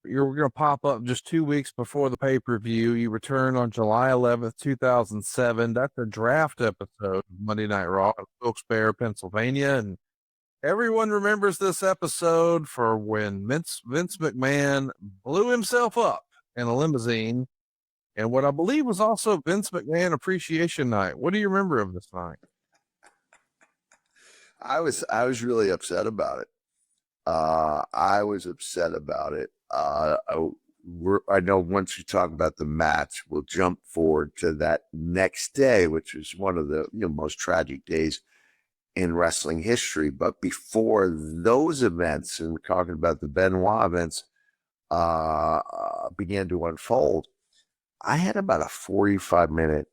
you're going to pop up just 2 weeks before the pay-per-view. You return on July 11th, 2007. That's a draft episode of Monday Night Raw in Wilkes-Barre, Pennsylvania. And everyone remembers this episode for when Vince McMahon blew himself up in a limousine, and what I believe was also Vince McMahon Appreciation Night. What do you remember of this night? I was really upset about it. I was upset about it. I know once you talk about the match, we'll jump forward to that next day, which was one of the most tragic days in wrestling history. But before those events, and we're talking about the Benoit events, began to unfold, I had about a 45-minute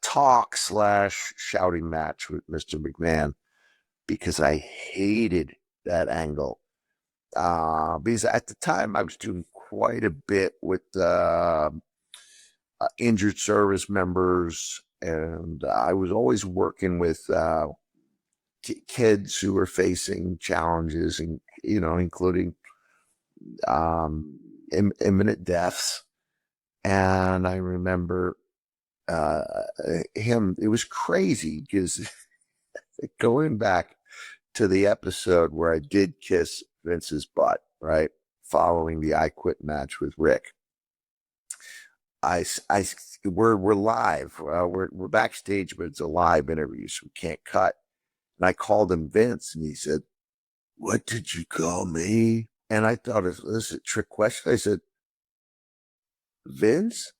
talk / shouting match with Mr. McMahon because I hated that angle. Because at the time I was doing quite a bit with injured service members, and I was always working with kids who were facing challenges, and including imminent deaths. And I remember him. It was crazy because going back to the episode where I did kiss Vince's butt, right, following the I Quit match with Rick. We're live. We're backstage, but it's a live interview, so we can't cut. And I called him Vince, and he said, "What did you call me?" And I thought, this is a trick question. I said, "Vince?"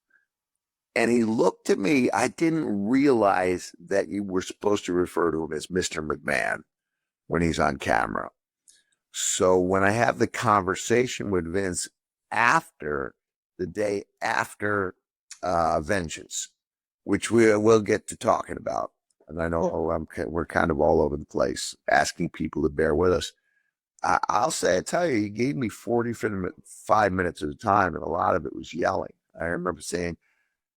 And he looked at me. I didn't realize that you were supposed to refer to him as Mr. McMahon when he's on camera. So when I have the conversation with Vince after the day after Vengeance, which we'll get to talking about, and I know we're kind of all over the place asking people to bear with us. I'll tell you, he gave me 45 minutes at a time, and a lot of it was yelling. I remember saying,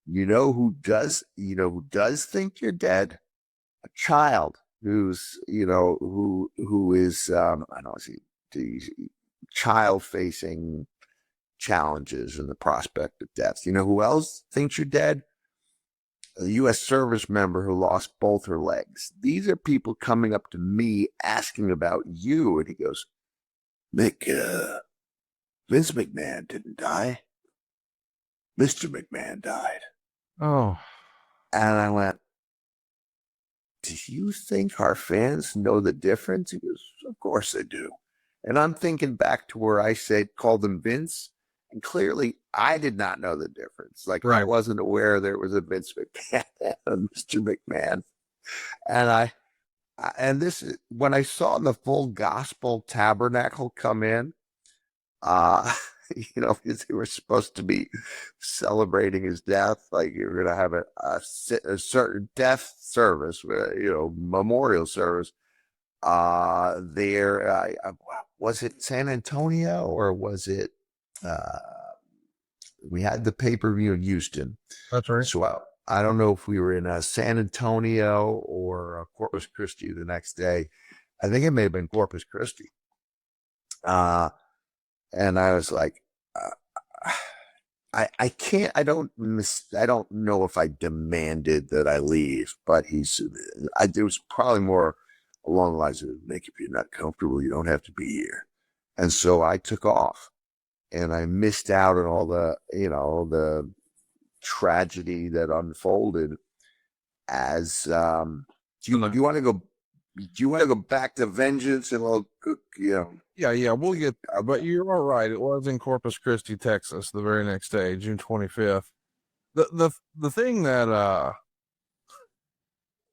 who does think you're dead? A child who's, who is, I don't know, the child facing challenges and the prospect of death. You know who else thinks you're dead? A U.S. service member who lost both her legs. These are people coming up to me asking about you. And he goes, Mick, Vince McMahon didn't die. Mr. McMahon died. Oh. And I went, do you think our fans know the difference? He goes, of course they do. And I'm thinking back to where I called him Vince, and clearly I did not know the difference. Like, right. I wasn't aware there was a Vince McMahon and Mr. McMahon. And this is when I saw the Full Gospel Tabernacle come in, because they were supposed to be celebrating his death. Like, you were going to have a certain death service, memorial service. There, was it San Antonio or was it, we had the pay-per-view in Houston. That's right. So I don't know if we were in San Antonio or Corpus Christi the next day. I think it may have been Corpus Christi. And I was like, I can't, I don't know if I demanded that I leave, but it was probably more along the lines of, Nick, if you're not comfortable, you don't have to be here. And so I took off, and I missed out on all the tragedy that unfolded as, do you want to go back to Vengeance and Yeah, we'll get there. But you're all right. It was in Corpus Christi, Texas, the very next day, June 25th. The thing that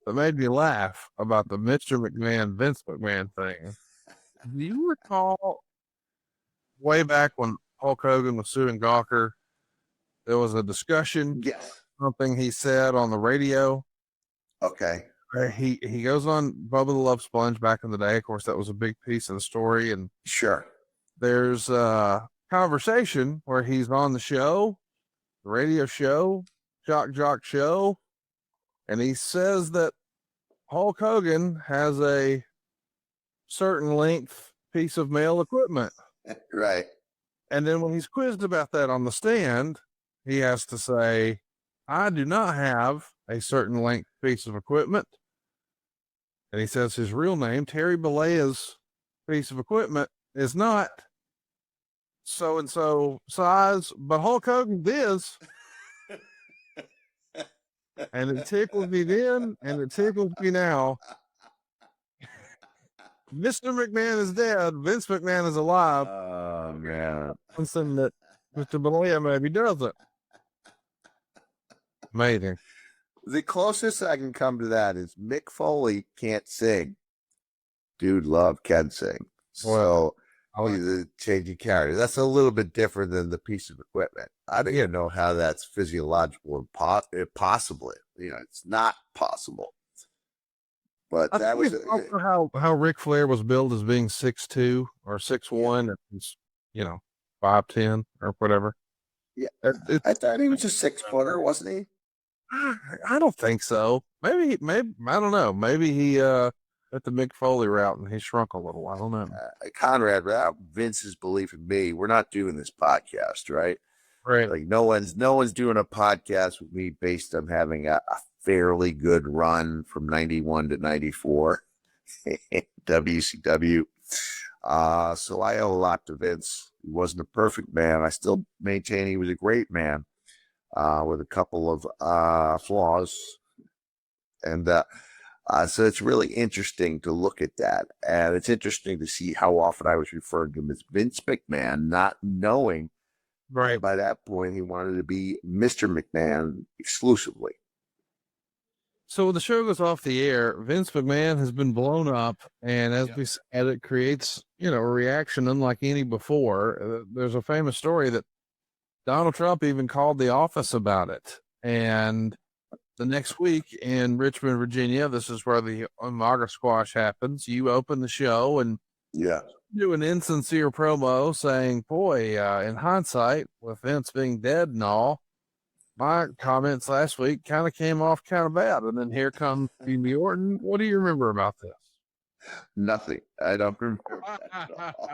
made me laugh about the Mr. McMahon, Vince McMahon thing, do you recall way back when Hulk Hogan was suing Gawker, there was a discussion, something he said on the radio. Okay. He goes on Bubba the Love Sponge back in the day. Of course, that was a big piece of the story. And sure, there's a conversation where he's on the show, the radio show, Shock Jock show, and he says that Hulk Hogan has a certain length piece of male equipment. Right. And then when he's quizzed about that on the stand, he has to say, I do not have a certain length piece of equipment. And he says his real name, Terry Bollea's piece of equipment, is not so and so size, but Hulk Hogan is. And it tickled me then, and it tickles me now. Mr. McMahon is dead. Vince McMahon is alive. Oh, man. Something that Mr. Bollea maybe doesn't. Amazing. The closest I can come to that is Mick Foley can't sing. Dude Love can sing. Well, So he's a changing character. That's a little bit different than the piece of equipment. I don't even know how that's physiological and possibly. It's not possible. But I that think was it's also how Ric Flair was billed as being 6'2" or 6'1", and he's 5'10" or whatever. Yeah, I thought he was a 6-footer, wasn't he? I don't think so. Maybe I don't know. Maybe he at the Mick Foley route and he shrunk a little. I don't know. Conrad, without Vince's belief in me, we're not doing this podcast, right? Right. Like no one's doing a podcast with me based on having a fairly good run from 91 to 94 WCW. So I owe a lot to Vince. He wasn't a perfect man. I still maintain he was a great man with a couple of flaws. And so it's really interesting to look at that. And it's interesting to see how often I was referring to him as Vince McMahon, not knowing Right. by that point he wanted to be Mr. McMahon exclusively. So when the show goes off the air, Vince McMahon has been blown up, and as we said, it creates a reaction unlike any before. There's a famous story that Donald Trump even called the office about it, and the next week in Richmond, Virginia, this is where the Umaga squash happens. You open the show and do an insincere promo saying, boy, in hindsight, with Vince being dead and all, my comments last week kind of came off kind of bad. And then here comes Randy Orton. What do you remember about this? Nothing. I don't remember that at all.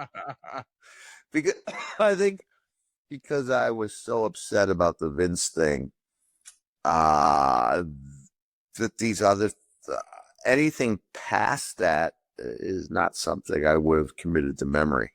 Because I think because I was so upset about the Vince thing, that these other anything past that is not something I would have committed to memory.